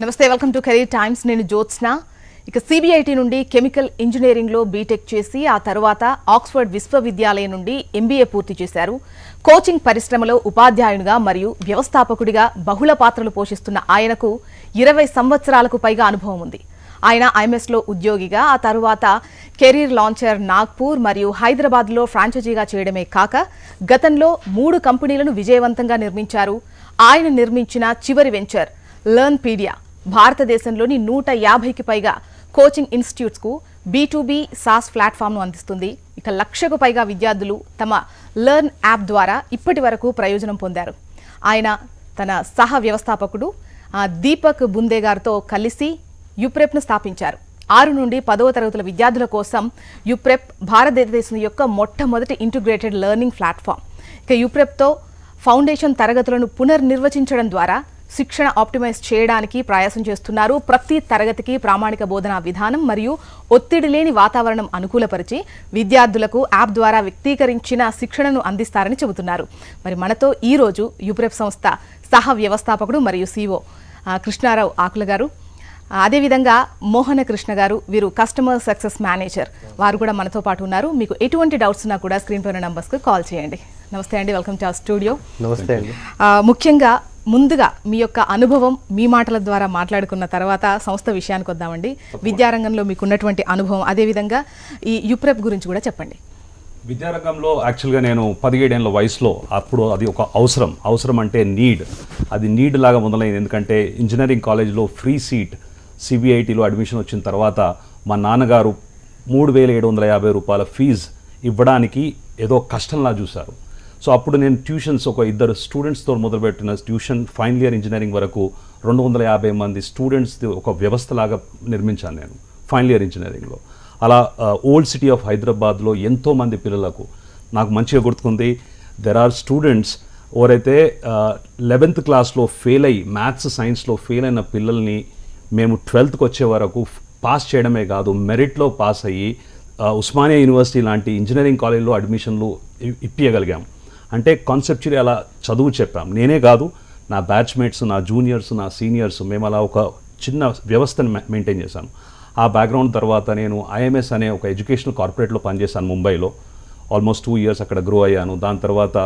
నమస్తే, welcome to career times. నేను జ్యోత్స్న. ఇక సిబిఐటి నుండి కెమికల్ ఇంజనీరింగ్లో బీటెక్ చేసి ఆ తర్వాత ఆక్స్ఫర్డ్ విశ్వవిద్యాలయం నుండి ఎంబీఏ పూర్తి చేశారు. కోచింగ్ పరిశ్రమలో ఉపాధ్యాయునిగా మరియు వ్యవస్థాపకుడిగా బహుళ పాత్రలు పోషిస్తున్న ఆయనకు 20 సంవత్సరాలకు పైగా అనుభవం ఉంది. ఆయన ఐఎంఎస్లో ఉద్యోగిగా, ఆ తరువాత కెరీర్ లాంచర్ నాగ్పూర్ మరియు హైదరాబాద్లో ఫ్రాంచైజీగా చేయడమే కాక గతంలో 3 కంపెనీలను విజయవంతంగా నిర్మించారు. ఆయన నిర్మించిన చివరి వెంచర్ లెర్న్పీడియా భారతదేశంలోని 150కి పైగా కోచింగ్ ఇన్స్టిట్యూట్స్కు B2B సాస్ ప్లాట్ఫామ్ను అందిస్తుంది. ఇక 1,00,000కు పైగా విద్యార్థులు తమ లెర్న్ యాప్ ద్వారా ఇప్పటి వరకు ప్రయోజనం పొందారు. ఆయన తన సహ వ్యవస్థాపకుడు దీపక్ బుందే గారితో కలిసి యుప్రెప్ను స్థాపించారు. 6 నుండి 10వ తరగతుల విద్యార్థుల కోసం యుప్రెప్ భారతదేశం యొక్క మొట్టమొదటి ఇంటిగ్రేటెడ్ లెర్నింగ్ ప్లాట్ఫామ్. ఇక యుప్రెప్తో ఫౌండేషన్ తరగతులను పునర్నిర్వచించడం ద్వారా శిక్షణ ఆప్టిమైజ్ చేయడానికి ప్రయాసం చేస్తున్నారు. ప్రతి తరగతికి ప్రామాణిక బోధనా విధానం మరియు ఒత్తిడి లేని వాతావరణం అనుకూలపరిచి విద్యార్థులకు యాప్ ద్వారా వ్యక్తీకరించిన శిక్షణను అందిస్తారని చెబుతున్నారు. మరి మనతో ఈరోజు యుప్రెప్ సంస్థ సహ వ్యవస్థాపకుడు మరియు CEO కృష్ణారావు ఆకుల గారు, అదేవిధంగా మోహన కృష్ణ గారు, వీరు కస్టమర్ సక్సెస్ మేనేజర్, వారు కూడా మనతో పాటు ఉన్నారు. మీకు ఎటువంటి డౌట్స్ ఉన్నా కూడా స్క్రీన్ పైన నంబర్స్కి కాల్ చేయండి. నమస్తే అండి, వెల్కమ్ టు అవర్ స్టూడియో. నమస్తే అండి. ముఖ్యంగా ముందుగా మీ యొక్క అనుభవం మీ మాటల ద్వారా మాట్లాడుకున్న తర్వాత సంస్థ విషయానికి వద్దామండి. విద్యారంగంలో మీకున్నటువంటి అనుభవం, అదేవిధంగా ఈ యుప్రెప్ గురించి కూడా చెప్పండి. విద్యారంగంలో యాక్చువల్గా నేను 17 ఏళ్ళ వయసులో, అప్పుడు అది ఒక అవసరం అంటే అది నీడ్ లాగా మొదలైంది. ఎందుకంటే ఇంజనీరింగ్ కాలేజ్లో ఫ్రీ సీట్ సిబిఐటిలో అడ్మిషన్ వచ్చిన తర్వాత మా నాన్నగారు 3,750 రూపాయల ఫీజు ఇవ్వడానికి ఏదో కష్టంలా చూశారు. సో అప్పుడు నేను ట్యూషన్స్ ఒక 2 స్టూడెంట్స్తో మొదలుపెట్టిన ట్యూషన్ ఫైనల్ ఇయర్ ఇంజనీరింగ్ వరకు 250 మంది స్టూడెంట్స్ ఒక వ్యవస్థలాగా నిర్మించాను నేను ఫైనల్ ఇయర్ ఇంజనీరింగ్లో. అలా ఓల్డ్ సిటీ ఆఫ్ హైదరాబాద్లో ఎంతోమంది పిల్లలకు నాకు మంచిగా గుర్తుకుంది. దెర్ ఆర్ స్టూడెంట్స్ ఎవరైతే 11th క్లాస్లో ఫెయిల్ అయ్యి మ్యాథ్స్ సైన్స్లో ఫెయిల్ అయిన పిల్లల్ని మేము 12th వచ్చే వరకు పాస్ చేయడమే కాదు, మెరిట్లో పాస్ అయ్యి ఉస్మానియా యూనివర్సిటీ లాంటి ఇంజనీరింగ్ కాలేజ్లో అడ్మిషన్లు ఇప్పించగలిగాం. అంటే కాన్సెప్చువల్లీ అలా చదువు చెప్పాం. నేనే కాదు, నా బ్యాచ్మేట్స్, నా జూనియర్స్, నా సీనియర్స్, మేము అలా ఒక చిన్న వ్యవస్థను మెయింటైన్ చేశాను. ఆ బ్యాక్గ్రౌండ్ తర్వాత నేను IMS అనే ఒక ఎడ్యుకేషనల్ కార్పొరేట్లో పనిచేశాను ముంబైలో. ఆల్మోస్ట్ 2 years అక్కడ గ్రో అయ్యాను. దాని తర్వాత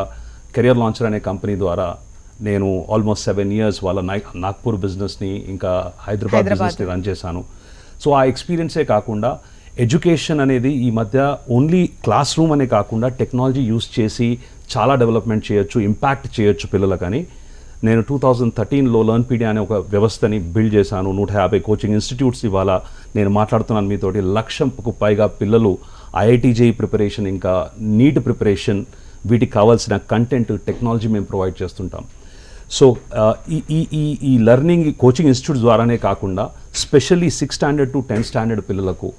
కెరియర్ లాంచర్ అనే కంపెనీ ద్వారా నేను ఆల్మోస్ట్ 7 years వాళ్ళ నాగ్పూర్ బిజినెస్ని ఇంకా హైదరాబాద్ బిజినెస్ని రన్ చేశాను. సో ఆ ఎక్స్పీరియన్సే కాకుండా ఎడ్యుకేషన్ అనేది ఈ మధ్య ఓన్లీ క్లాస్ రూమ్ అనే కాకుండా టెక్నాలజీ యూస్ చేసి చాలా డెవలప్మెంట్ చేయొచ్చు, ఇంపాక్ట్ చేయొచ్చు పిల్లలకని నేను 2013లో లెర్న్పీడియా అనే ఒక వ్యవస్థని బిల్డ్ చేశాను. 150 కోచింగ్ ఇన్స్టిట్యూట్స్ ఇవాళ నేను మాట్లాడుతున్నాను మీతోటి. 1,00,000కు పైగా పిల్లలు IIT JEE ప్రిపరేషన్, ఇంకా నీట్ ప్రిపరేషన్, వీటికి కావాల్సిన కంటెంట్, టెక్నాలజీ మేము ప్రొవైడ్ చేస్తుంటాం. సో ఈ లెర్నింగ్ కోచింగ్ ఇన్స్టిట్యూట్స్ ద్వారానే కాకుండా specially 6th standard to 10th standard పిల్లలకు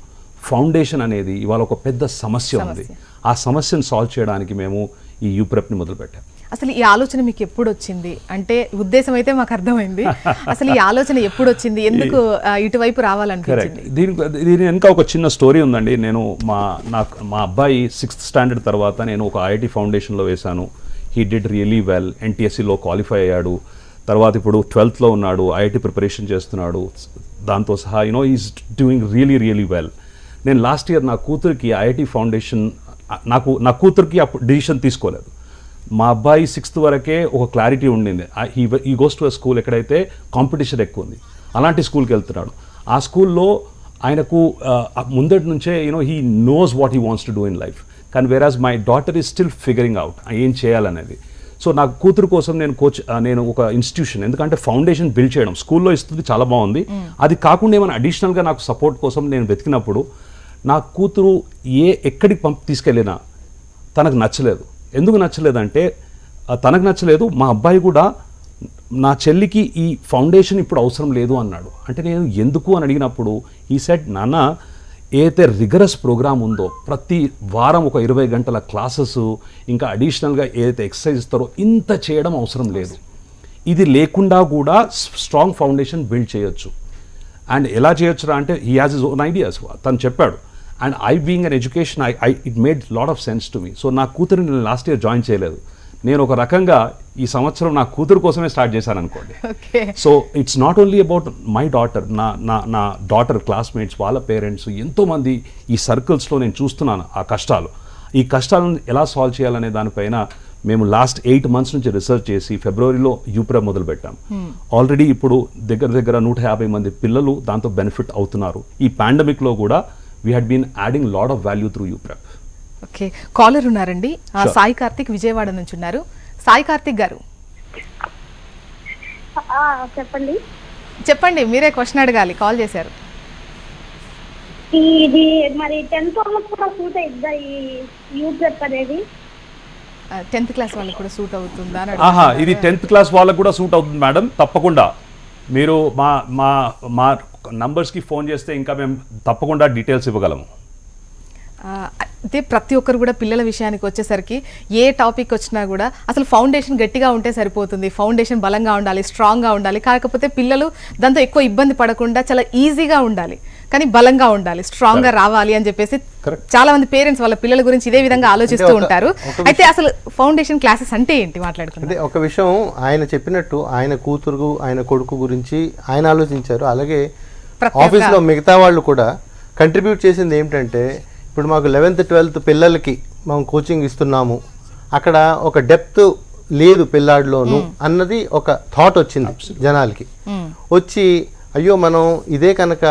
ఫౌండేషన్ అనేది ఇవాళ ఒక పెద్ద సమస్య ఉంది. ఆ సమస్యను సాల్వ్ చేయడానికి మేము ఈ యుప్రెప్ని మొదలుపెట్టాం. అసలు ఈ ఆలోచన మీకు ఎప్పుడు వచ్చింది? అంటే ఉద్దేశం అయితే మాకు అర్థమైంది. అసలు ఈ ఆలోచన ఎప్పుడు వచ్చింది? ఎందుకు ఇటువైపు రావాలనిపించింది? దీని వెనుక ఒక చిన్న స్టోరీ ఉందండి. నేను మా అబ్బాయి 6th standard తర్వాత నేను ఒక IIT ఫౌండేషన్లో వేశాను. He did really well. NTSCలో క్వాలిఫై అయ్యాడు. తర్వాత ఇప్పుడు 12thలో ఉన్నాడు, IIT ప్రిపరేషన్ చేస్తున్నాడు. దాంతో సహా ఈజ్ డూయింగ్ రియలీ వెల్. నేను లాస్ట్ ఇయర్ నా కూతురికి IIT ఫౌండేషన్, నా కూతురికి అప్పుడు డిసిషన్ తీసుకోలేదు. మా అబ్బాయి 6th వరకే ఒక క్లారిటీ ఉండింది. ఈ గోస్ టు స్కూల్ ఎక్కడైతే కాంపిటీషన్ ఎక్కువ ఉంది, అలాంటి స్కూల్కి వెళ్తున్నాడు. ఆ స్కూల్లో ఆయనకు ముందటి నుంచే he knows what he wants to do in life. కానీ whereas my daughter is still figuring out ఏం చేయాలనేది. సో నా కూతురు కోసం నేను ఒక ఇన్స్టిట్యూషన్, ఎందుకంటే ఫౌండేషన్ బిల్డ్ చేయడం స్కూల్లో ఇస్తుంది చాలా బాగుంది, అది కాకుండా ఏమైనా అడిషనల్గా నాకు సపోర్ట్ కోసం నేను వెతికినప్పుడు నా కూతురు ఎక్కడికి తీసుకెళ్ళినా తనకు నచ్చలేదు. ఎందుకు నచ్చలేదంటే తనకు నచ్చలేదు, మా అబ్బాయి కూడా నా చెల్లికి ఈ ఫౌండేషన్ ఇప్పుడు అవసరం లేదు అన్నాడు. అంటే నేను ఎందుకు అని అడిగినప్పుడు ఈ సెడ్, నాన్న ఏదైతే రిగరస్ ప్రోగ్రామ్ ఉందో ప్రతి వారం ఒక 20 గంటల క్లాసెస్, ఇంకా అడిషనల్గా ఏదైతే ఎక్సర్సైజ్ ఇస్తారో ఇంత చేయడం అవసరం లేదు. ఇది లేకుండా కూడా స్ట్రాంగ్ ఫౌండేషన్ బిల్డ్ చేయొచ్చు. అండ్ ఎలా చేయొచ్చురా అంటే he has his own ideas, తను చెప్పాడు. And being an education it made lot of sense to me. So నా కూతురిని నేను లాస్ట్ ఇయర్ జాయిన్ చేయలేదు. నేను ఒక రకంగా ఈ సంవత్సరం నా కూతురు కోసమే స్టార్ట్ చేశాను అనుకోండి. Okay. So it's not only about my daughter, నా డాటర్ క్లాస్మేట్స్, వాళ్ళ పేరెంట్స్, ఎంతోమంది ఈ సర్కిల్స్లో నేను చూస్తున్నాను ఆ కష్టాలు. ఈ కష్టాలను ఎలా సాల్వ్ చేయాలనే దానిపైన మేము లాస్ట్ 8 months నుంచి రీసెర్చ్ చేసి ఫిబ్రవరిలో యూప్రెప్ మొదలుపెట్టాం. ఆల్రెడీ ఇప్పుడు దగ్గర 150 మంది పిల్లలు దాంతో బెనిఫిట్ అవుతున్నారు. ఈ పాండమిక్లో కూడా we had been adding lot of value through UPrep. Okay, caller ఉన్నారండి. సాయి కార్తిక్ విజయవాడ నుంచి ఉన్నారు. సాయి కార్తిక్ గారు చెప్పండి. చెప్పండి, మీరే క్వశ్చన్ అడగాలి, కాల్ చేశారు. ఇది మరి 10th వాళ్ళకి కూడా సూట్ అవుతుందా ఈ యూప్రెప్ అనేది? 10th క్లాస్ వాళ్ళకి కూడా సూట్ అవుతుందా అని ఆహా, ఇది 10th క్లాస్ వాళ్ళకు కూడా సూట్ అవుతుంది మేడం. తప్పకుండా మీరు మా నంబర్స్కి ఫోన్ చేస్తే ఇంకా మేము తప్పకుండా డీటెయిల్స్ ఇవ్వగలము. అయితే ప్రతి ఒక్కరు కూడా పిల్లల విషయానికి వచ్చేసరికి ఏ టాపిక్ వచ్చినా కూడా అసలు ఫౌండేషన్ గట్టిగా ఉంటే సరిపోతుంది, ఫౌండేషన్ బలంగా ఉండాలి, స్ట్రాంగ్గా ఉండాలి. కాకపోతే పిల్లలు దాంతో ఎక్కువ ఇబ్బంది పడకుండా చాలా ఈజీగా ఉండాలి, కానీ బలంగా ఉండాలి, స్ట్రాంగ్గా రావాలి అని చెప్పేసి చాలా మంది పేరెంట్స్ వాళ్ళ పిల్లల గురించి ఇదే విధంగా ఆలోచిస్తూ ఉంటారు. అయితే అసలు ఫౌండేషన్ క్లాసెస్ అంటే ఏంటి మాట్లాడుకుంటే? ఒక విషయం ఆయన చెప్పినట్టు ఆయన కూతురు ఆయన కొడుకు గురించి ఆయన ఆలోచించారు. అలాగే ఆఫీస్లో మిగతా వాళ్ళు కూడా కంట్రిబ్యూట్ చేసింది ఏమిటంటే, ఇప్పుడు మాకు 11th 12th పిల్లలకి మనం కోచింగ్ ఇస్తున్నాము, అక్కడ ఒక డెప్త్ లేదు పిల్లాడిలోను అన్నది ఒక థాట్ వచ్చింది జనాలకి. వచ్చి అయ్యో మనం ఇదే కనుక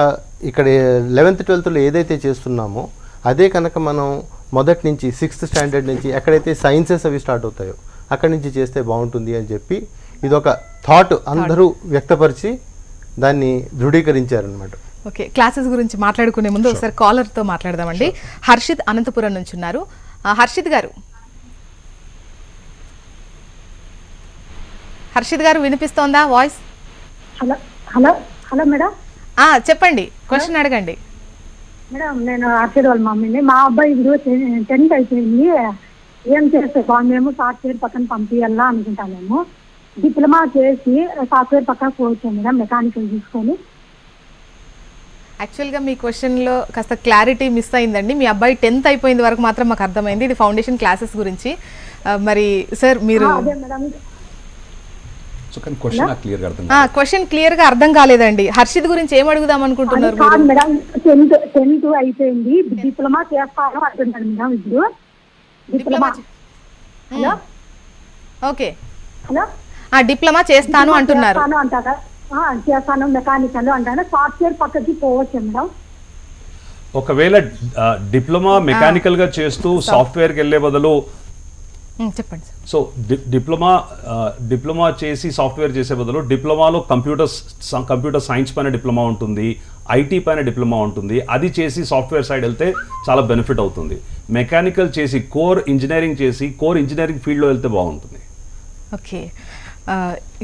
ఇక్కడ 11th 12thలో ఏదైతే చేస్తున్నామో అదే కనుక మనం మొదటి నుంచి 6th standard నుంచి ఎక్కడైతే సైన్సెస్ అవి స్టార్ట్ అవుతాయో అక్కడి నుంచి చేస్తే బాగుంటుంది అని చెప్పి ఇదొక థాట్ అందరూ వ్యక్తపరిచి దాన్ని ధృవీకరించారనమాట. ఓకే, క్లాసెస్ గురించి మాట్లాడుకునే ముందు ఒకసారి కాలర్తో మాట్లాడదామండి. హర్షిత్ అనంతపురం నుంచి ఉన్నారు. హర్షిత్ గారు వినిపిస్తోందా voice? Hello hello hello madam. చెప్పండి, క్వశ్చన్ అడగండి. మేడం నేను హర్షిత్ వాళ్ళ మమ్మీని. మా అబ్బాయి ఇప్పుడు 10th అయిపోయింది, ఏం చేస్తే బాగుందేమో సాఫ్ట్వేర్ పక్కన పంపించాలా అనుకుంటానేమో. డిప్లొమా చేసి సాఫ్ట్వేర్ పక్కన పోవచ్చు మేడం, మెకానికల్ తీసుకొని. యాక్చువల్గా మీ క్వశ్చన్లో కాస్త క్లారిటీ మిస్ అయిందండి. మీ అబ్బాయి 10th అయిపోయింది వరకు మాత్రం మాకు అర్థమైంది, ఇది ఫౌండేషన్ క్లాసెస్ గురించి. మరి సార్ మీరు అదే మేడం. క్వశ్చన్ క్లియర్ గా అర్థం కాలేదండి. హర్షిత్ గురించి ఏం అడుగుదాం అనుకుంటున్నారు? మేడం 10th అయిపోయింది, డిప్లొమా చేస్తాను అంటున్నాను మేడం. ఇప్పుడు diploma hello okay hello diploma చేస్తాను అంటున్నారు. చేస్తాను మెకానికల్ అంటాను, సాఫ్ట్వేర్ పక్కకి పోవచ్చు మేడం. ఒకవేళ డిప్లొమా మెకానికల్ గా చేస్తూ సాఫ్ట్వేర్కి వెళ్ళే బదులు చెప్పండి. సో డిప్లొమా చేసి సాఫ్ట్వేర్ చేసే బదులు డిప్లొమాలో కంప్యూటర్ సైన్స్ పైన డిప్లొమా ఉంటుంది, ఐటీ పైన డిప్లొమా ఉంటుంది, అది చేసి సాఫ్ట్వేర్ సైడ్ వెళ్తే చాలా బెనిఫిట్ అవుతుంది. మెకానికల్ చేసి కోర్ ఇంజనీరింగ్ ఫీల్డ్లో వెళ్తే బాగుంటుంది. ఓకే,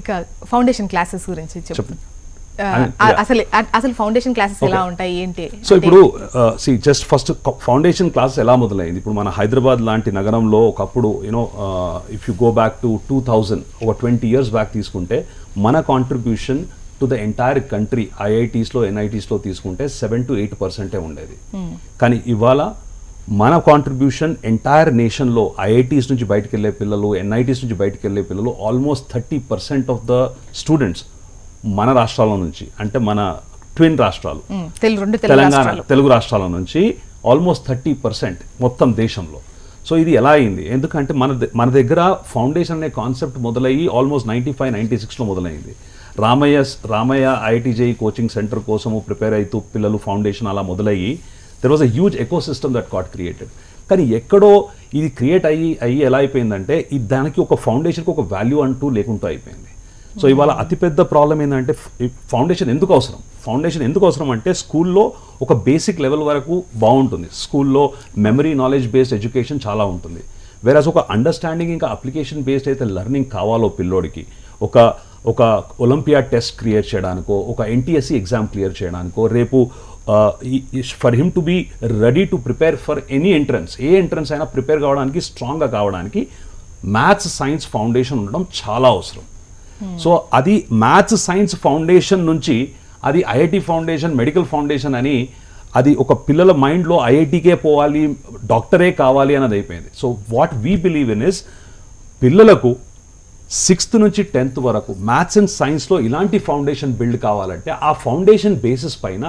ఇక ఫౌండేషన్ క్లాసెస్ గురించి చెప్పండి. అసలు ఫౌండేషన్ క్లాసెస్ ఎలా ఉంటాయి ఏంటి? సో ఇప్పుడు జస్ట్ ఫస్ట్ ఫౌండేషన్ క్లాసెస్ ఎలా మొదలైంది? ఇప్పుడు మన హైదరాబాద్ లాంటి నగరంలో ఒకప్పుడు if you go back to 2000, ఒక 20 years బ్యాక్ తీసుకుంటే మన contribution to the entire country ఐఐటీస్లో ఎన్ఐటీస్లో తీసుకుంటే 7 to 8% ఉండేది. కానీ ఇవాళ మన కాంట్రిబ్యూషన్ ఎంటైర్ నేషన్లో ఐఐటీస్ నుంచి బయటకు వెళ్ళే పిల్లలు, ఎన్ఐటీస్ నుంచి బయటకు వెళ్ళే పిల్లలు ఆల్మోస్ట్ 30% ఆఫ్ ద స్టూడెంట్స్ మన రాష్ట్రాల నుంచి, అంటే మన ట్విన్ రాష్ట్రాలు తెలంగాణ తెలుగు రాష్ట్రాల నుంచి ఆల్మోస్ట్ 30% మొత్తం దేశంలో. సో ఇది ఎలా అయింది? ఎందుకంటే మన దగ్గర ఫౌండేషన్ అనే కాన్సెప్ట్ మొదలయ్యి ఆల్మోస్ట్ 95-96లో మొదలైంది. రామయ్య ఐఐటీజేఈ కోచింగ్ సెంటర్ కోసము ప్రిపేర్ అవుతూ పిల్లలు ఫౌండేషన్ అలా మొదలయ్యి there was a huge eco system that got created. కానీ ఎక్కడో ఇది క్రియేట్ అయ్యి ఎలా అయిపోయిందంటే దానికి ఒక ఫౌండేషన్కి ఒక వాల్యూ అంటూ లేకుండా అయిపోయింది. సో ఇవాళ అతిపెద్ద ప్రాబ్లం ఏంటంటే ఫౌండేషన్ ఎందుకు అవసరం అంటే స్కూల్లో ఒక బేసిక్ లెవెల్ వరకు బాగుంటుంది, స్కూల్లో మెమరీ నాలెడ్జ్ బేస్డ్ ఎడ్యుకేషన్ చాలా ఉంటుంది. వేరేస్ ఒక అండర్స్టాండింగ్ ఇంకా అప్లికేషన్ బేస్డ్ అయితే లెర్నింగ్ కావాలో పిల్లోడికి, ఒక ఒలింపియాడ్ టెస్ట్ క్లియర్ చేయడానికో, ఒక ఎన్టీఎస్సీ ఎగ్జామ్ క్లియర్ చేయడానికో, రేపు for him to be ready to prepare for any entrance, ఏ ఎంట్రన్స్ అయినా ప్రిపేర్ కావడానికి, స్ట్రాంగ్గా కావడానికి మ్యాథ్స్ సైన్స్ ఫౌండేషన్ ఉండడం చాలా అవసరం. సో అది మ్యాథ్స్ సైన్స్ ఫౌండేషన్ నుంచి అది ఐఐటి ఫౌండేషన్, మెడికల్ ఫౌండేషన్ అని అది ఒక పిల్లల మైండ్లో ఐఐటికే పోవాలి, డాక్టరే కావాలి అన్నది అయిపోయింది. So what we believe in is పిల్లలకు 6th నుంచి 10th వరకు మ్యాథ్స్ అండ్ సైన్స్లో ఇలాంటి ఫౌండేషన్ బిల్డ్ కావాలంటే ఆ ఫౌండేషన్ బేసిస్ పైన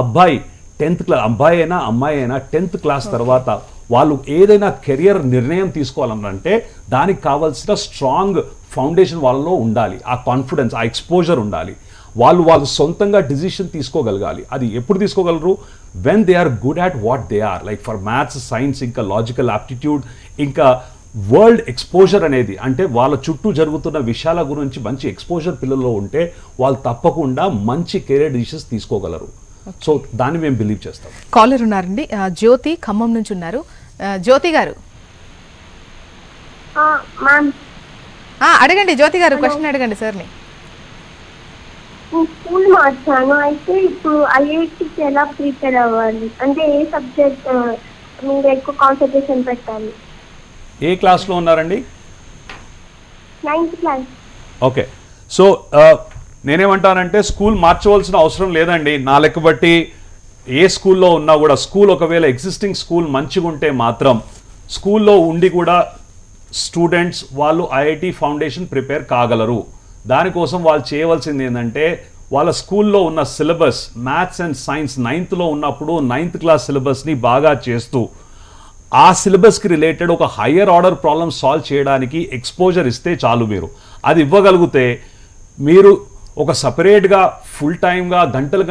అబ్బాయి 10th క్లాస్, అబ్బాయి అయినా అమ్మాయి అయినా 10th క్లాస్ తర్వాత వాళ్ళు ఏదైనా కెరియర్ నిర్ణయం తీసుకోవాలంటే దానికి కావాల్సిన స్ట్రాంగ్ ఫౌండేషన్ వాళ్ళలో ఉండాలి. ఆ కాన్ఫిడెన్స్, ఆ ఎక్స్పోజర్ ఉండాలి. వాళ్ళు సొంతంగా డిసిషన్ తీసుకోగలగాలి. అది ఎప్పుడు తీసుకోగలరు? When they are good at what they are, like for maths, science, ఇంకా లాజికల్ ఆప్టిట్యూడ్, ఇంకా వరల్డ్ ఎక్స్పోజర్ అనేది, అంటే వాళ్ళ చుట్టూ జరుగుతున్న విషయాల గురించి మంచి ఎక్స్పోజర్ పిల్లల్లో ఉంటే వాళ్ళు తప్పకుండా మంచి కెరీర్ డిసిషన్స్ తీసుకోగలరు. సో దాన్ని మేము బిలీవ్ చేస్తాం. కాలర్ ఉన్నారండి, జ్యోతి ఖమ్మం నుంచి ఉన్నారు. జ్యోతి గారు అడగండి. జ్యోతి గారు క్వశ్చన్ అడగండి సార్ని. స్కూల్ మార్చాను, అయితే ఇప్పుడు ఐఐటికి ఎలా ప్రిపేర్ అవ్వాలి? అంటే ఏ సబ్జెక్ట్ మీరు ఎక్కువ కాన్సన్ట్రేషన్ పెట్టాలి? ఏ క్లాస్లో ఉన్నారండి? 9th class. ఓకే, సో నేనేమంటానంటే స్కూల్ మార్చవలసిన అవసరం లేదండి. నా లెక్క బట్టి ఏ స్కూల్లో ఉన్నా కూడా, స్కూల్ ఒకవేళ ఎగ్జిస్టింగ్ స్కూల్ మంచిగా ఉంటే మాత్రం స్కూల్లో ఉండి కూడా స్టూడెంట్స్ వాళ్ళు ఐఐటి ఫౌండేషన్ ప్రిపేర్ కాగలరు. దానికోసం వాళ్ళు చేయవలసింది ఏంటంటే వాళ్ళ స్కూల్లో ఉన్న syllabus, maths and science 9th ఉన్నప్పుడు 9th క్లాస్ సిలబస్ని బాగా చేస్తూ ఆ సిలబస్కి రిలేటెడ్ ఒక హయ్యర్ ఆర్డర్ ప్రాబ్లమ్ సాల్వ్ చేయడానికి ఎక్స్పోజర్ ఇస్తే చాలు. మీరు అది ఇవ్వగలిగితే మీరు ఒక సపరేట్గా ఫుల్ టైమ్గా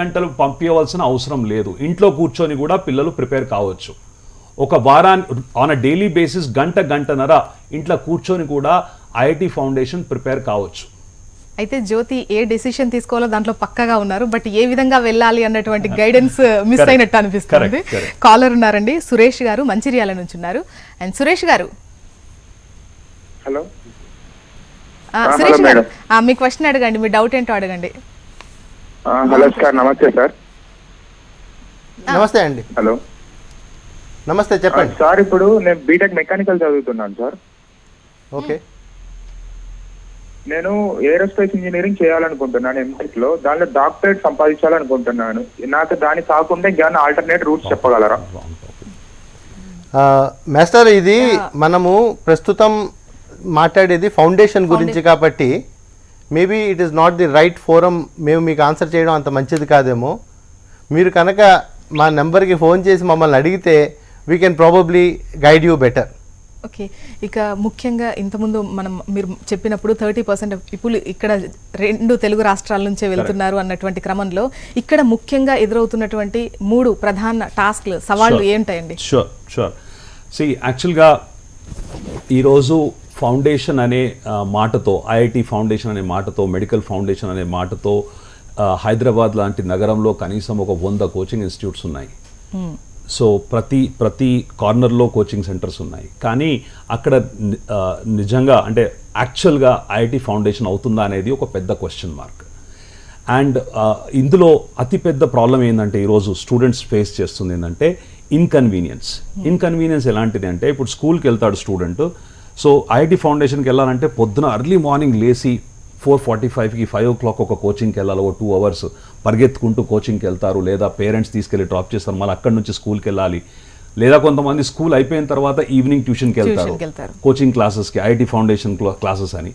గంటలు పంపించవలసిన అవసరం లేదు. ఇంట్లో కూర్చొని కూడా పిల్లలు ప్రిపేర్ కావచ్చు. ఒక వారాన్ని ఆన్ అ డైలీ బేసిస్ గంటన్నర ఇంట్లో కూర్చొని కూడా ఐఐటి ఫౌండేషన్ ప్రిపేర్ కావచ్చు. అయితే జ్యోతి ఏ డెసిషన్ తీసుకోవాలో దాంట్లో పక్కగా ఉన్నారు, బట్ ఏ విధంగా వెళ్ళాలి అన్నటువంటి గైడెన్స్ మిస్ అయినట్టు అనిపిస్తుంది. కాలర్ ఉన్నారండి, సురేష్ గారు మంచిర్యాల నుంచి ఉన్నారు. అండ్ సురేష్ గారు, హలో. సురేష్ గారు మీ క్వశ్చన్ అడగండి, మీ డౌట్ ఏంటో అడగండి. హలో సార్, నమస్తే సార్. నమస్తే అండి. హలో, నమస్తే, చెప్పండి సార్. ఇప్పుడు నేను బీటెక్ మెకానికల్ చదువుతున్నాను సార్. ఓకే. నేను ఏరోస్పేస్ ఇంజనీరింగ్ చేయాలనుకుంటున్నాను ఎంటెక్ లో. దానిలో డాక్టరేట్ సంపాదించాలనుకుంటున్నాను. నాకు దాని కాకుండా ఇంకా ఆల్టర్నేట్ రూట్స్ చెప్పగలరా? మాస్టర్, ఇది మనము ప్రస్తుతం మాట్లాడేది ఫౌండేషన్ గురించి కాబట్టి maybe it is not the right forum. మేము మీకు ఆన్సర్ చేయడం అంత మంచిది కాదేమో. మీరు కనుక మా నెంబర్కి ఫోన్ చేసి మమ్మల్ని అడిగితే we can probably guide you better. Okay, ఇక ముఖ్యంగా ఇంతకుముందు మీరు చెప్పినప్పుడు 30% పీపుల్ ఇక్కడ 2 తెలుగు రాష్ట్రాల నుంచే వెళ్తున్నారు అన్నటువంటి క్రమంలో ఇక్కడ ముఖ్యంగా ఎదురవుతున్నటువంటి 3 ప్రధాన టాస్క్లు, సవాళ్లు ఏంటాయండి? షూర్. యాక్చువల్గా ఈరోజు ఫౌండేషన్ అనే మాటతో, ఐఐటి ఫౌండేషన్ అనే మాటతో, మెడికల్ ఫౌండేషన్ అనే మాటతో హైదరాబాద్ లాంటి నగరంలో కనీసం ఒక 100 కోచింగ్ ఇన్స్టిట్యూట్స్ ఉన్నాయి. సో ప్రతి కార్నర్లో కోచింగ్ సెంటర్స్ ఉన్నాయి. కానీ అక్కడ నిజంగా అంటే యాక్చువల్గా ఐఐటి ఫౌండేషన్ అవుతుందా అనేది ఒక పెద్ద క్వశ్చన్ మార్క్. అండ్ ఇందులో అతిపెద్ద ప్రాబ్లం ఏంటంటే ఈరోజు స్టూడెంట్స్ ఫేస్ చేస్తుంది ఏంటంటే ఇన్కన్వీనియన్స్ ఎలాంటిది అంటే, ఇప్పుడు స్కూల్కి వెళ్తాడు స్టూడెంట్. సో ఐఐటి ఫౌండేషన్కి వెళ్ళాలంటే పొద్దున ఎర్లీ మార్నింగ్ లేచి 4:45కి 5 o'clock ఒక కోచింగ్కి వెళ్ళాలి. ఒక 2 hours పరిగెత్తుకుంటూ కోచింగ్కి వెళ్తారు, లేదా పేరెంట్స్ తీసుకెళ్ళి డ్రాప్ చేస్తారు, మళ్ళీ అక్కడి నుంచి స్కూల్కి వెళ్ళాలి. లేదా కొంతమంది స్కూల్ అయిపోయిన తర్వాత ఈవినింగ్ ట్యూషన్కి వెళ్తారు, కోచింగ్ క్లాసెస్కి, ఐఐటి ఫౌండేషన్ క్లాసెస్ అని.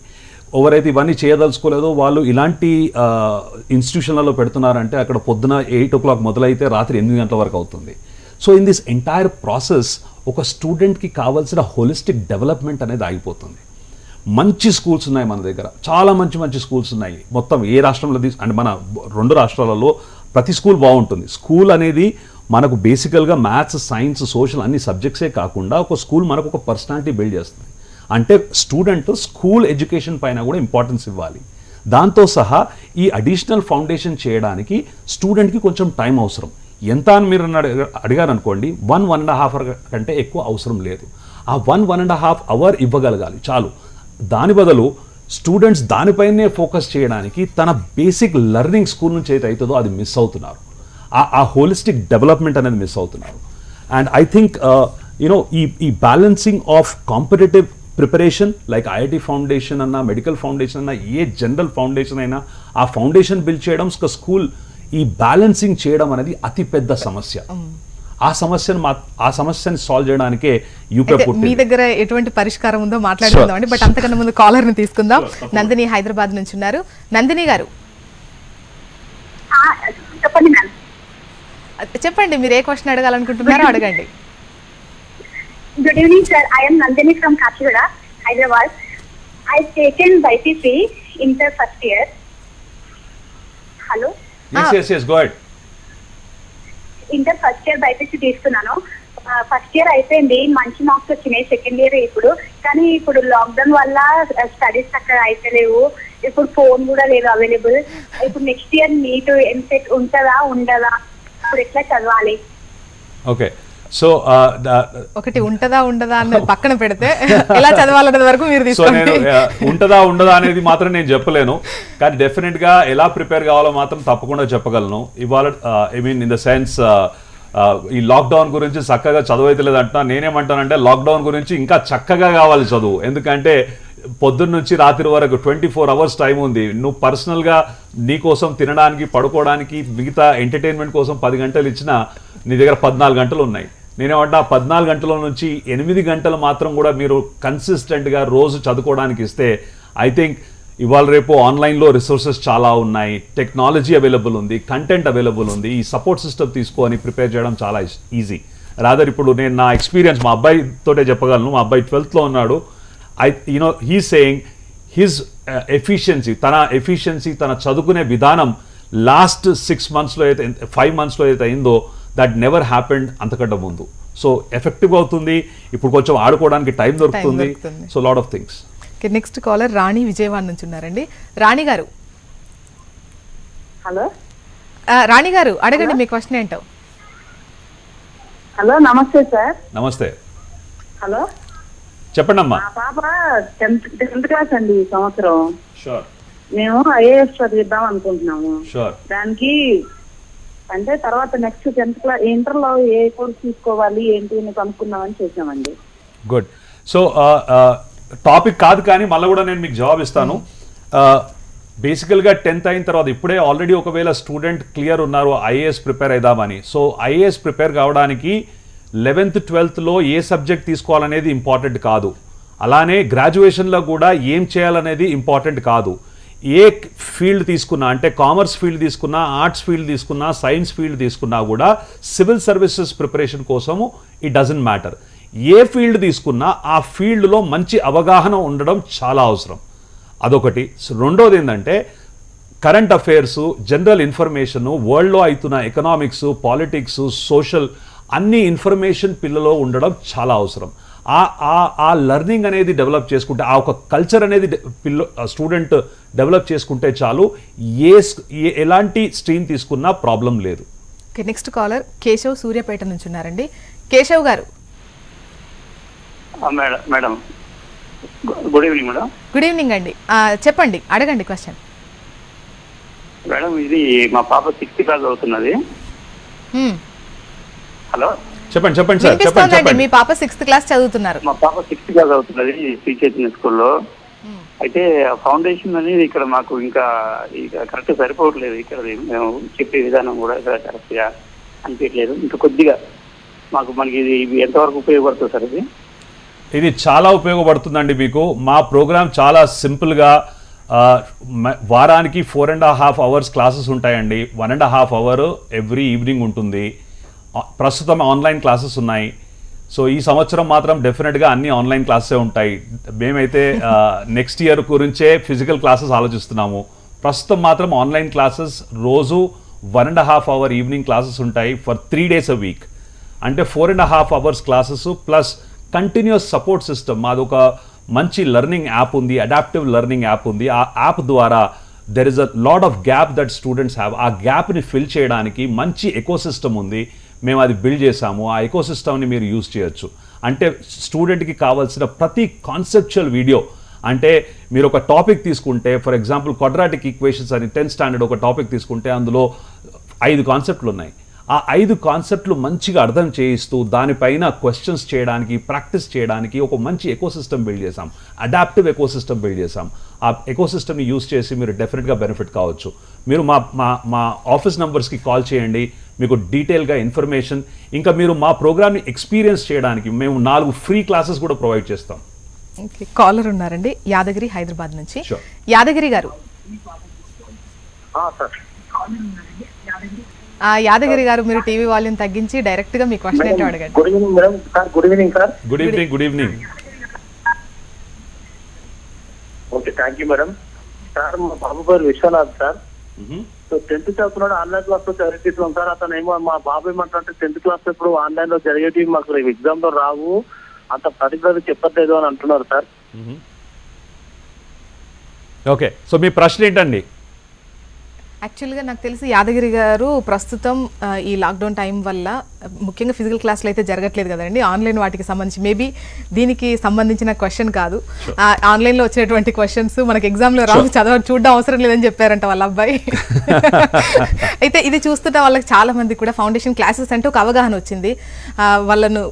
ఎవరైతే ఇవన్నీ చేయదలుచుకోలేదో వాళ్ళు ఇలాంటి ఇన్స్టిట్యూషన్లలో పెడుతున్నారంటే అక్కడ పొద్దున 8 o'clock మొదలైతే రాత్రి 8 గంటల వరకు అవుతుంది. So in this entire process ఒక స్టూడెంట్కి కావాల్సిన హోలిస్టిక్ డెవలప్మెంట్ అనేది ఆగిపోతుంది. మంచి స్కూల్స్ ఉన్నాయి మన దగ్గర, చాలా మంచి స్కూల్స్ ఉన్నాయి. మొత్తం ఏ రాష్ట్రంలో అంటే మన 2 రాష్ట్రాలలో ప్రతి స్కూల్ బాగుంటుంది. స్కూల్ అనేది మనకు బేసికల్గా మ్యాథ్స్, సైన్స్, సోషల్ అన్ని సబ్జెక్ట్సే కాకుండా ఒక స్కూల్ మనకు ఒక పర్సనాలిటీ బిల్డ్ చేస్తుంది. అంటే స్టూడెంట్ స్కూల్ ఎడ్యుకేషన్ పైన కూడా ఇంపార్టెన్స్ ఇవ్వాలి. దాంతో సహా ఈ అడిషనల్ ఫౌండేషన్ చేయడానికి స్టూడెంట్కి కొంచెం టైం అవసరం. ఎంత అని మీరు అడిగారు అనుకోండి, 1.5 hour కంటే ఎక్కువ అవసరం లేదు. ఆ 1.5 hour ఇవ్వగలగాలి చాలు. దాని బదులు స్టూడెంట్స్ దానిపైనే ఫోకస్ చేయడానికి తన బేసిక్ లెర్నింగ్ స్కూల్ నుంచి ఏదైతే అవుతుందో అది మిస్ అవుతున్నారు. ఆ హోలిస్టిక్ డెవలప్మెంట్ అనేది మిస్ అవుతున్నారు. అండ్ ఐ థింక్ ఈ balancing of competitive preparation like IIT foundation అన్నా, మెడికల్ ఫౌండేషన్ అన్నా, ఏ జనరల్ ఫౌండేషన్ అయినా ఆ ఫౌండేషన్ బిల్డ్ చేయడం, స్కూల్ ఈ బ్యాలెన్సింగ్ చేయడం అనేది అతిపెద్ద సమస్య. ఆ సమస్యని సాల్వ్ చేయడానికే యూపే అయితే మీ పుట్టింది. దగ్గర ఎటువంటి పరిష్కారం ఉందో మాట్లాడుకుందాం అండి. బట్ అంతకన్నా ముందు కాలర్ ని తీసుకుందాం. నందిని హైదరాబాద్ నుంచి ఉన్నారు. నందిని గారు చెప్పండి మ్యామ్. చెప్పండి, మీరు ఏ క్వశ్చన్ అడగాలనుకుంటున్నారో అడగండి. Good evening, sir. I am Nandini from Kachigura, Hyderabad. I've taken BPC inter first year. Hello? Yes, go ahead. Inter first year BiPC తీసుకున్నాను. ఫస్ట్ ఇయర్ అయిపోయింది, మంచి మార్క్స్ వచ్చినాయి. సెకండ్ ఇయర్ కానీ ఇప్పుడు లాక్డౌన్ వల్ల స్టడీస్ అక్కడ అయితలేవు. ఇప్పుడు ఫోన్ కూడా లేదు అవైలబుల్. ఇప్పుడు నెక్స్ట్ ఇయర్ నీట్ ఎంసెట్ ఉంటుందా ఉండదా, ఇప్పుడు ఎట్లా చదవాలి? ఓకే, సో ఒకటి ఉంటదా ఉండదా అన్నది పక్కన పెడితే ఎలా చదవాలన్నది వరకు మీరు సో నేను తీసుకోండి. ఉంటదా ఉండదా అనేది మాత్రం నేను చెప్పలేను, కానీ డెఫినెట్ గా ఎలా ప్రిపేర్ కావాలో మాత్రం తప్పకుండా చెప్పగలను. ఇవాళ I mean in the sense ఈ లాక్డౌన్ గురించి చక్కగా చదువైతలేదు అంటున్నా. నేనేమంటానంటే లాక్డౌన్ గురించి ఇంకా చక్కగా కావాలి చదువు. ఎందుకంటే పొద్దున్న నుంచి రాత్రి వరకు 24 hours టైం ఉంది. నువ్వు పర్సనల్గా నీ కోసం తినడానికి, పడుకోవడానికి, మిగతా ఎంటర్టైన్మెంట్ కోసం 10 గంటలు ఇచ్చినా నీ దగ్గర 14 గంటలు ఉన్నాయి. నేనేమంటా 14 గంటల నుంచి 8 గంటలు మాత్రం కూడా మీరు కన్సిస్టెంట్గా రోజు చదువుకోవడానికి ఇస్తే ఐ థింక్ ఇవాళ రేపు ఆన్లైన్లో రిసోర్సెస్ చాలా ఉన్నాయి, టెక్నాలజీ అవైలబుల్ ఉంది, కంటెంట్ అవైలబుల్ ఉంది. ఈ సపోర్ట్ సిస్టమ్ తీసుకొని ప్రిపేర్ చేయడం చాలా ఈజీ. రాదర్ ఇప్పుడు నేను నా ఎక్స్పీరియన్స్ మా అబ్బాయితోటే చెప్పగలను. మా అబ్బాయి 12th ఉన్నాడు. హీ సేయింగ్ హిజ్ ఎఫిషియన్సీ, తన చదువుకునే విధానం లాస్ట్ 6 monthsలో అయితే 5 monthsలో అయితే అయిందో దట్ నెవర్ హ్యాపెండ్ అంతకంటే ముందు. సో ఎఫెక్టివ్ అవుతుంది, ఇప్పుడు కొంచెం ఆడుకోవడానికి టైం దొరుకుతుంది. So lot of things. Next caller Rani Vijayawada నుంచి ఉన్నారండి. రాణి గారు. హలో రాణి గారు అడగండి, మీ క్వశ్చన్ ఏంటో. హలో నమస్తే సార్. నమస్తే, హలో, చెప్పండి అమ్మా. మా పాప 10th క్లాస్ అండి ఈ సంవత్సరం. షూర్ మేము ఐఏఎస్ చదివిద్దాం అనుకుంటున్నాము. షూర్. దానికి అంటే తర్వాత నెక్స్ట్ 10th క్లాస్ ఇంటర్ లో ఏ కోర్స్ తీసుకోవాలి ఏంటి అని కనుక్కుందామని చేసామండి. గుడ్. సో టాపిక్ కాదు కానీ మళ్ళీ కూడా నేను మీకు జవాబు ఇస్తాను. బేసికల్గా 10th అయిన తర్వాత ఇప్పుడే ఆల్రెడీ ఒకవేళ స్టూడెంట్ క్లియర్ ఉన్నారు ఐఏఎస్ ప్రిపేర్ అయిదామని. సో ఐఏఎస్ ప్రిపేర్ కావడానికి 11th 12thలో ఏ సబ్జెక్ట్ తీసుకోవాలనేది ఇంపార్టెంట్ కాదు. అలానే గ్రాడ్యుయేషన్లో కూడా ఏం చేయాలనేది ఇంపార్టెంట్ కాదు. ఏ ఫీల్డ్ తీసుకున్నా, అంటే కామర్స్ ఫీల్డ్ తీసుకున్నా, ఆర్ట్స్ ఫీల్డ్ తీసుకున్నా, సైన్స్ ఫీల్డ్ తీసుకున్నా కూడా సివిల్ సర్వీసెస్ ప్రిపరేషన్ కోసము it doesn't matter. A field తీసుకున్నా ఆ ఫీల్డ్లో మంచి అవగాహన ఉండడం చాలా అవసరం. అదొకటి. రెండోది ఏంటంటే కరెంట్ అఫైర్స్, జనరల్ ఇన్ఫర్మేషన్, వరల్డ్లో అవుతున్న ఎకనామిక్స్, పాలిటిక్స్, సోషల్ అన్ని ఇన్ఫర్మేషన్ పిల్లలో ఉండడం చాలా అవసరం. ఆ లెర్నింగ్ అనేది డెవలప్ చేసుకుంటే, ఆ ఒక కల్చర్ అనేది స్టూడెంట్ డెవలప్ చేసుకుంటే చాలు. ఎలాంటి స్ట్రీమ్ తీసుకున్నా ప్రాబ్లం లేదు. నెక్స్ట్ కాలర్ కేశవ్ సూర్యాపేట నుంచి ఉన్నారండి. కేశవ్ గారు. Madam good evening madam. Good evening అండి. చెప్పండి, అడగండి క్వశ్చన్. మేడం ఇది మా పాప 6th క్లాస్ అవుతున్నది. హలో చెప్పండి సార్. వినిపిస్తోందండి. మీ పాప 6th క్లాస్ చదువుతున్నారు. మా పాప 6th క్లాస్ అవుతున్నది శ్రీ చైతన్య స్కూల్లో. అయితే ఫౌండేషన్ అనేది ఇక్కడ మాకు ఇంకా కరెక్ట్ సరిపోవట్లేదు. ఇక్కడ మేము చెప్పే విధానం కూడా కరెక్ట్గా అనిపించట్లేదు. ఇంకా కొద్దిగా మనకి ఇది ఎంతవరకు ఉపయోగపడుతుంది సార్? ఇది చాలా ఉపయోగపడుతుందండి మీకు. మా ప్రోగ్రామ్ చాలా సింపుల్గా వారానికి 4.5 hours క్లాసెస్ ఉంటాయండి. 1.5 hour ఎవ్రీ ఈవినింగ్ ఉంటుంది. ప్రస్తుతం ఆన్లైన్ క్లాసెస్ ఉన్నాయి. సో ఈ సంవత్సరం మాత్రం డెఫినెట్గా అన్ని ఆన్లైన్ క్లాసెసే ఉంటాయి. మేమైతే నెక్స్ట్ ఇయర్ గురించే ఫిజికల్ క్లాసెస్ ఆలోచిస్తున్నాము. ప్రస్తుతం మాత్రం ఆన్లైన్ క్లాసెస్ రోజు 1.5 hour ఈవినింగ్ క్లాసెస్ ఉంటాయి ఫర్ 3 days a week. అంటే 4.5 hours classes plus continuous support system. మాది ఒక మంచి లెర్నింగ్ యాప్ ఉంది, అడాప్టివ్ లెర్నింగ్ యాప్ ఉంది. ఆ యాప్ ద్వారా there is a lot of gap that students have. ఆ గ్యాప్ని ఫిల్ చేయడానికి మంచి ఎకోసిస్టమ్ ఉంది. మేము అది బిల్డ్ చేసాము. ఆ ఎకోసిస్టమ్ని మీరు యూజ్ చేయొచ్చు. అంటే స్టూడెంట్కి కావాల్సిన ప్రతి కాన్సెప్చువల్ వీడియో, అంటే మీరు ఒక టాపిక్ తీసుకుంటే ఫర్ ఎగ్జాంపుల్ క్వాడ్రాటిక్ ఈక్వేషన్స్ అని 10th standard ఒక టాపిక్ తీసుకుంటే అందులో 5 కాన్సెప్ట్లు ఉన్నాయి. ఆ 5 కాన్సెప్ట్లు మంచిగా అర్థం చేయిస్తూ దానిపైన క్వశ్చన్స్ చేయడానికి, ప్రాక్టీస్ చేయడానికి ఒక మంచి ఎకోసిస్టమ్ బిల్డ్ చేసాం. అడాప్టివ్ ఎకోసిస్టమ్ బిల్డ్ చేసాం. ఆ ఎకోసిస్టమ్ని యూజ్ చేసి మీరు డెఫినెట్గా బెనిఫిట్ కావచ్చు. మీరు మా ఆఫీస్ నెంబర్స్కి కాల్ చేయండి. మీకు డీటెయిల్గా ఇన్ఫర్మేషన్, ఇంకా మీరు మా ప్రోగ్రామ్ని ఎక్స్పీరియన్స్ చేయడానికి మేము 4 ఫ్రీ క్లాసెస్ కూడా ప్రొవైడ్ చేస్తాం. ఓకే, కాలర్ ఉన్నారండి యాదగిరి హైదరాబాద్ నుంచి. Sure. యాదగిరి గారు, యాదగిరి గారు మీరు టీవీ వాల్యూమ్ తగ్గించి డైరెక్ట్ గా మీ క్వశ్చన్ ఏంటో అడగండి. Good evening madam. Sir good evening sir. Good evening. Good evening. Okay, thank you madam. Sir మా బాబు పేరు విశ్వనాథ్ సార్. సో 10th చదువుతున్నాడు, ఆన్లైన్ క్లాస్ లో చదివిస్తున్నాం సార్. అతను ఏమో మా బాబు ఏమంటారంటే 10th క్లాస్ ఇప్పుడు ఆన్లైన్ లో జరిగేటివి మాకు ఎగ్జామ్ లో రావు, అంత పర్టికులర్ చెప్పట్లేదు అని అంటున్నారు సార్. ఓకే, సో మీ ప్రశ్న ఏంటండి? యాక్చువల్గా నాకు తెలిసి యాదగిరి గారు ప్రస్తుతం ఈ లాక్డౌన్ టైం వల్ల ముఖ్యంగా ఫిజికల్ క్లాసులు అయితే జరగట్లేదు కదండి, ఆన్లైన్ వాటికి సంబంధించి మేబీ దీనికి సంబంధించిన క్వశ్చన్ కాదు, ఆన్లైన్లో వచ్చినటువంటి క్వశ్చన్స్ మనకి ఎగ్జామ్లో రావు, చూడడం అవసరం లేదని చెప్పారంట వాళ్ళ అబ్బాయి. అయితే ఇది చూస్తుంటే వాళ్ళకి చాలా మంది కూడా ఫౌండేషన్ క్లాసెస్ అంటే ఒక అవగాహన వచ్చింది, వాళ్ళను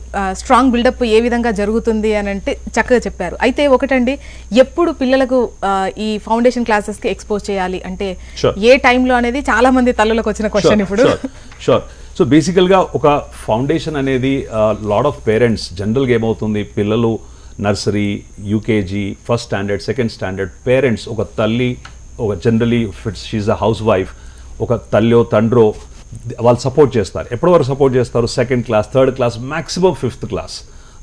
స్ట్రాంగ్ బిల్డప్ ఏ విధంగా జరుగుతుంది అని అంటే చక్కగా చెప్పారు. అయితే ఒకటండి, ఎప్పుడు పిల్లలకు ఈ ఫౌండేషన్ క్లాసెస్కి ఎక్స్పోజ్ చేయాలి అంటే ఏ టైంలో అనేది చాలా మంది తల్లులకు వచ్చిన క్వశ్చన్ ఇప్పుడు. షూర్. సో బేసికల్గా ఒక ఫౌండేషన్ అనేది లాట్ ఆఫ్ పేరెంట్స్ జనరల్గా ఏమవుతుంది, పిల్లలు nursery, UKG, first standard, second standard, parents ఒక తల్లి, ఒక generally she a housewife, ఒక తల్లో తండ్రో వాళ్ళు సపోర్ట్ చేస్తారు. ఎప్పటి వరకు సపోర్ట్ చేస్తారు? 2nd class, 3rd class, maximum 5th class.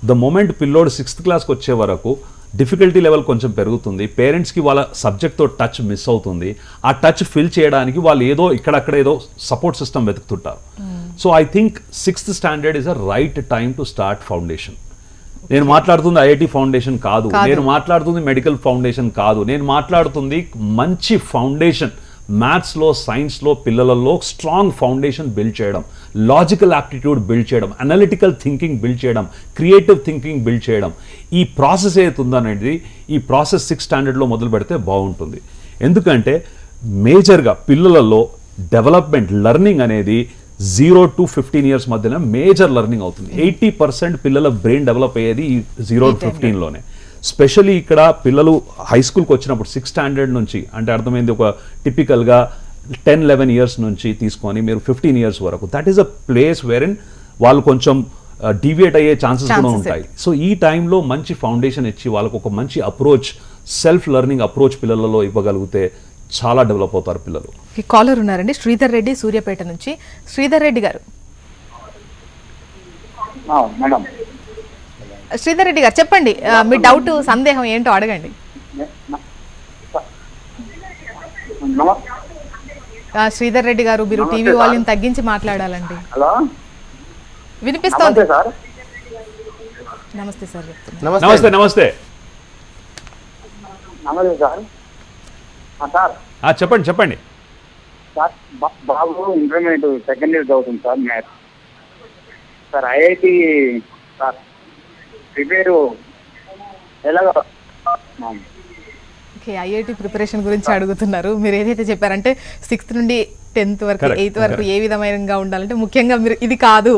The moment పిల్లోడు 6th క్లాస్కి వచ్చే వరకు డిఫికల్టీ లెవెల్ కొంచెం పెరుగుతుంది, పేరెంట్స్కి వాళ్ళ సబ్జెక్ట్తో టచ్ మిస్ అవుతుంది. ఆ టచ్ ఫిల్ చేయడానికి వాళ్ళు ఏదో ఇక్కడక్కడ ఏదో సపోర్ట్ సిస్టమ్ వెతుకుతుంటారు. So I think 6th standard is a right time to start foundation. నేను మాట్లాడుతుంది ఐఐటి ఫౌండేషన్ కాదు, నేను మాట్లాడుతుంది మెడికల్ ఫౌండేషన్ కాదు, నేను మాట్లాడుతుంది మంచి ఫౌండేషన్ మ్యాథ్స్లో, సైన్స్లో పిల్లలలో స్ట్రాంగ్ ఫౌండేషన్ బిల్డ్ చేయడం, లాజికల్ యాప్టిట్యూడ్ బిల్డ్ చేయడం, అనలిటికల్ థింకింగ్ బిల్డ్ చేయడం, క్రియేటివ్ థింకింగ్ బిల్డ్ చేయడం. ఈ ప్రాసెస్ ఏతుందనేది ఈ ప్రాసెస్ 6th స్టాండర్డ్లో మొదలు పెడితే బాగుంటుంది. ఎందుకంటే మేజర్గా పిల్లలలో డెవలప్మెంట్ లెర్నింగ్ అనేది 0 to 15 years మధ్యన మేజర్ లెర్నింగ్ అవుతుంది. 80% పిల్లల బ్రెయిన్ డెవలప్ అయ్యేది ఈ 0 to 15లోనే. స్పెషలీ ఇక్కడ పిల్లలు హై స్కూల్కి వచ్చినప్పుడు 6th స్టాండర్డ్ నుంచి అంటే అర్థమైంది ఒక టిపికల్గా 10-11 years నుంచి తీసుకొని మీరు 15 years వరకు, that is a place where in వాళ్ళు కొంచెం డీవియేట్ అయ్యే ఛాన్సెస్ కూడా ఉంటాయి. సో ఈ టైంలో మంచి ఫౌండేషన్ ఇచ్చి వాళ్ళకు ఒక మంచి అప్రోచ్, సెల్ఫ్ లెర్నింగ్ అప్రోచ్ పిల్లలలో ఇవ్వగలిగితే చాలా డెవలప్ అవుతారు పిల్లలు. కాలర్ ఉన్నారండి శ్రీధర్ రెడ్డి సూర్యాపేట నుంచి. శ్రీధర్ రెడ్డి గారు. మేడం. శ్రీధర్ రెడ్డి గారు చెప్పండి, మీ డౌట్ సందేహం ఏంటో అడగండి. శ్రీధర్ రెడ్డి గారు మీరు టీవీ వాల్యూమ్ తగ్గించి మాట్లాడాలండి. హలో, వినిపిస్తోంది. సార్. నమస్తే సార్. చెప్తున్నా. నమస్తే. నమస్తే సార్. సార్ చెప్పండి. సార్ బాబు ఇంటర్మీడియట్ 2nd year చదువుతుంది sir, maths. Sir IIT sir prepare ఎలాగ? ఓకే, ఐఐటి ప్రిపరేషన్ గురించి అడుగుతున్నారు. మీరు ఏదైతే చెప్పారంటే 6th నుండి 10th వరకు 8th వరకు ఏ విధంగా ఉండాలంటే ముఖ్యంగా మీరు ఇది కాదు,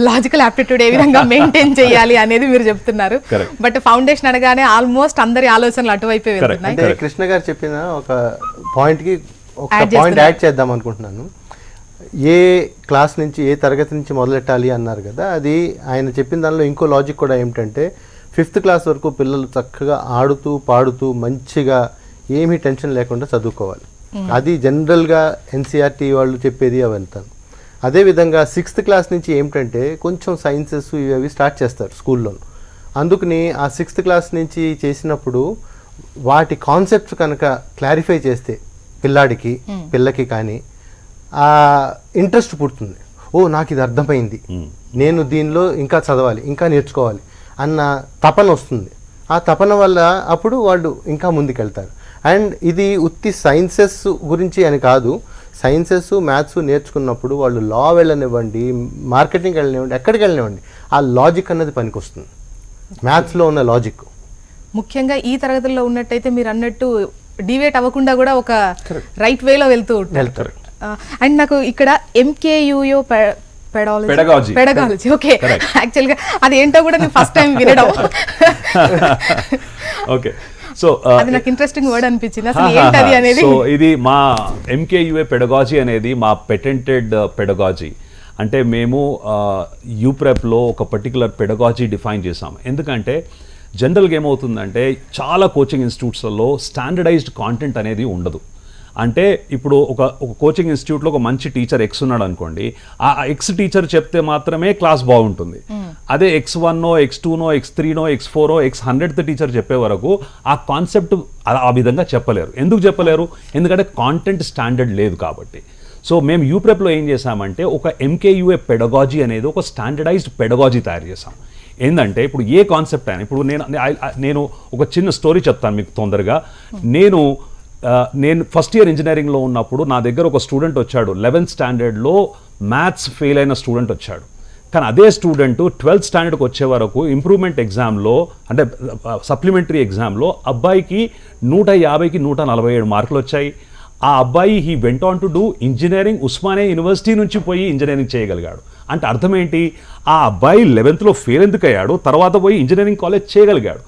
లాజికల్ ఆప్టిట్యూడ్ ఏ విధంగా మెయింటైన్ చేయాలి అనేది మీరు చెప్తున్నారు. బట్ ఫౌండేషన్ అనగానే ఆల్మోస్ట్ అందరి ఆలోచనలు అటువైపే వెళ్తున్నాయి. అంటే కృష్ణ గారు చెప్పిన ఒక పాయింట్కి ఒక పాయింట్ యాడ్ చేద్దాం అనుకుంటున్నాను. ఏ క్లాస్ నుంచి ఏ తరగతి నుంచి మొదలెట్టాలి అన్నారు కదా, అది ఆయన చెప్పిన దానిలో ఇంకో లాజిక్ కూడా ఏమిటంటే 5th క్లాస్ వరకు పిల్లలు చక్కగా ఆడుతూ పాడుతూ మంచిగా ఏమీ టెన్షన్ లేకుండా చదువుకోవాలి. అది జనరల్గా ఎన్సీఆర్టీ వాళ్ళు చెప్పేది అవంతా. అదేవిధంగా 6th క్లాస్ నుంచి ఏమిటంటే కొంచెం సైన్సెస్ ఇవి స్టార్ట్ చేస్తారు స్కూల్లో. అందుకని ఆ 6th క్లాస్ నుంచి చేసినప్పుడు వాటి కాన్సెప్ట్స్ కనుక క్లారిఫై చేస్తే పిల్లకి కానీ ఆ ఇంట్రెస్ట్ పుడుతుంది. ఓ నాకు ఇది అర్థమైంది, నేను దీనిలో ఇంకా చదవాలి, ఇంకా నేర్చుకోవాలి అన్న తపన వస్తుంది. ఆ తపన వల్ల అప్పుడు వాళ్ళు ఇంకా ముందుకెళ్తారు. అండ్ ఇది ఉత్తి సైన్సెస్ గురించి అని కాదు, సైన్సెస్ మ్యాథ్స్ నేర్చుకున్నప్పుడు వాళ్ళు లా వెళ్ళనివ్వండి, మార్కెటింగ్ వెళ్ళనివ్వండి, ఎక్కడికి వెళ్ళనివ్వండి, ఆ లాజిక్ అన్నది పనికి వస్తుంది. మ్యాథ్స్లో ఉన్న లాజిక్ ముఖ్యంగా ఈ తరగతుల్లో ఉన్నట్టయితే మీరు అన్నట్టు డివేట్ అవ్వకుండా కూడా ఒక రైట్ వేలో వెళ్తారు. అండ్ నాకు ఇక్కడ ఎంకేయూయో పెడగాలజీ, ఓకే, యాక్చువల్గా అది ఏంటో కూడా నేను ఫస్ట్ టైం వినడం. ఓకే, సో అది నాకు ఇంట్రెస్టింగ్ వర్డ్ అనిపించింది. అసలు ఏంటది అనేది. సో ఇది మా ఎంకేయూఏ పెడగాజీ అనేది మా పెటెంటెడ్ పెడగాజీ. అంటే మేము యూప్రెప్లో ఒక పర్టికులర్ పెడగాజీ డిఫైన్ చేసాం. ఎందుకంటే జనరల్గా ఏమవుతుందంటే చాలా కోచింగ్ ఇన్స్టిట్యూట్స్లలో స్టాండర్డైజ్డ్ కాంటెంట్ అనేది ఉండదు. అంటే ఇప్పుడు ఒక కోచింగ్ ఇన్స్టిట్యూట్లో ఒక మంచి టీచర్ ఎక్స్ ఉన్నాడు అనుకోండి, ఆ ఎక్స్ టీచర్ చెప్తే మాత్రమే క్లాస్ బాగుంటుంది. అదే X1నో X2నో X3నో X4 X100th టీచర్ చెప్పే వరకు ఆ కాన్సెప్ట్ ఆ విధంగా చెప్పలేరు. ఎందుకు చెప్పలేరు? ఎందుకంటే కాంటెంట్ స్టాండర్డ్ లేదు కాబట్టి. సో మేము యూప్రెప్లో ఏం చేసామంటే ఒక MKUA పెడగాజీ అనేది ఒక స్టాండర్డైజ్డ్ పెడగాజీ తయారు చేసాం. ఏంటంటే ఇప్పుడు ఏ కాన్సెప్ట్ అయినా, ఇప్పుడు నేను ఒక చిన్న స్టోరీ చెప్తాను మీకు తొందరగా. నేను ఫస్ట్ ఇయర్ ఇంజనీరింగ్లో ఉన్నప్పుడు నా దగ్గర ఒక స్టూడెంట్ వచ్చాడు, 11th స్టాండర్డ్లో మ్యాథ్స్ ఫెయిల్ అయిన స్టూడెంట్ వచ్చాడు. కానీ అదే స్టూడెంట్ 12th స్టాండర్డ్కి వచ్చే వరకు ఇంప్రూవ్మెంట్ ఎగ్జామ్లో, అంటే సప్లిమెంటరీ ఎగ్జామ్లో అబ్బాయికి 150కి 147 మార్కులు వచ్చాయి. ఆ అబ్బాయి he went on to do engineering, Osmania university నుంచి పోయి ఇంజనీరింగ్ చేయగలిగాడు. అంటే అర్థం ఏంటి? ఆ అబ్బాయి 11th ఫెయిల్ ఎందుకు అయ్యాడు, తర్వాత పోయి ఇంజనీరింగ్ కాలేజ్ చేయగలిగాడు.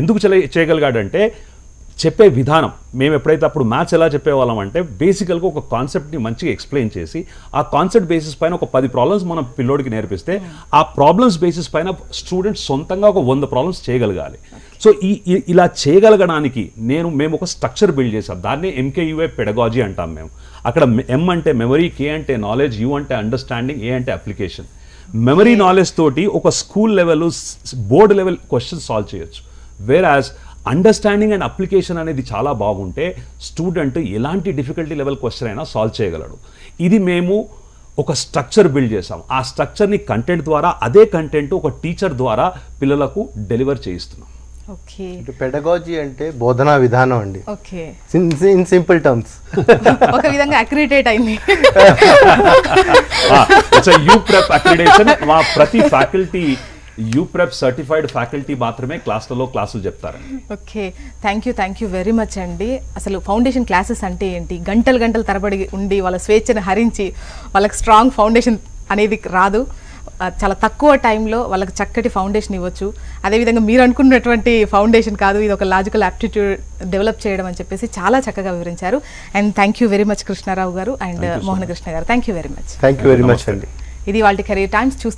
ఎందుకు చేయగలిగాడంటే చెప్పే విధానం. మేము ఎప్పుడైతే అప్పుడు మ్యాథ్స్ ఎలా చెప్పేవాళ్ళం అంటే బేసికల్గా ఒక కాన్సెప్ట్ని మంచిగా ఎక్స్ప్లెయిన్ చేసి ఆ కాన్సెప్ట్ బేసిస్ పైన ఒక 10 ప్రాబ్లమ్స్ మనం పిల్లోడికి నేర్పిస్తే ఆ ప్రాబ్లమ్స్ బేసిస్ పైన స్టూడెంట్స్ సొంతంగా ఒక 100 ప్రాబ్లమ్స్ చేయగలగాలి. సో ఇలా చేయగలగడానికి మేము ఒక స్ట్రక్చర్ బిల్డ్ చేసాం. దాన్నే MKUA పెడగాజీ అంటాం మేము. అక్కడ M అంటే మెమరీ, K అంటే నాలెడ్జ్, U అంటే అండర్స్టాండింగ్, A అంటే అప్లికేషన్. మెమరీ నాలెడ్జ్ తోటి ఒక school level, board level question solve చేయొచ్చు. వేరాజ్ అండర్స్టాండింగ్ అండ్ అప్లికేషన్ అనేది చాలా బాగుంటే స్టూడెంట్ ఎలాంటి డిఫికల్టీ లెవెల్ క్వశ్చన్ అయినా సాల్వ్ చేయగలడు. ఇది మేము ఒక స్ట్రక్చర్ బిల్డ్ చేసాం. ఆ స్ట్రక్చర్ని కంటెంట్ ద్వారా, అదే కంటెంట్ ఒక టీచర్ ద్వారా పిల్లలకు డెలివర్ చేయిస్తున్నాం. ఓకే, పెడగాజీ అంటే బోధనా విధానం అండి. ఓకే, ఇన్ సింపుల్ టర్మ్స్ ఒక విధంగా అక్రిడిటేట్ అయింది. యూప్రెప్ అక్రిడేషన్. మా ప్రతి ఫ్యాకల్టీ యూప్రెప్ సర్టిఫైడ్ ఫ్యాకల్టీ మాత్రమే క్లాసులు చెప్తారండి. Okay, thank you very much అండి. అసలు ఫౌండేషన్ క్లాసెస్ అంటే ఏంటి, గంటలు తరబడి ఉండి వాళ్ళ స్వేచ్ఛను హరించి వాళ్ళకి స్ట్రాంగ్ ఫౌండేషన్ అనేది రాదు. చాలా తక్కువ టైంలో వాళ్ళకి చక్కటి ఫౌండేషన్ ఇవ్వచ్చు. అదేవిధంగా మీరు అనుకున్నటువంటి ఫౌండేషన్ కాదు, ఇది ఒక లాజికల్ యాప్టిట్యూడ్ డెవలప్ చేయడం అని చెప్పేసి చాలా చక్కగా వివరించారు. And thank you very much Krishnarao garu and Mohana Krishna garu. Thank you very much. Thank you very much అండి. ఇది వాళ్ళ కెరీర్ టైమ్స్ చూస్తూ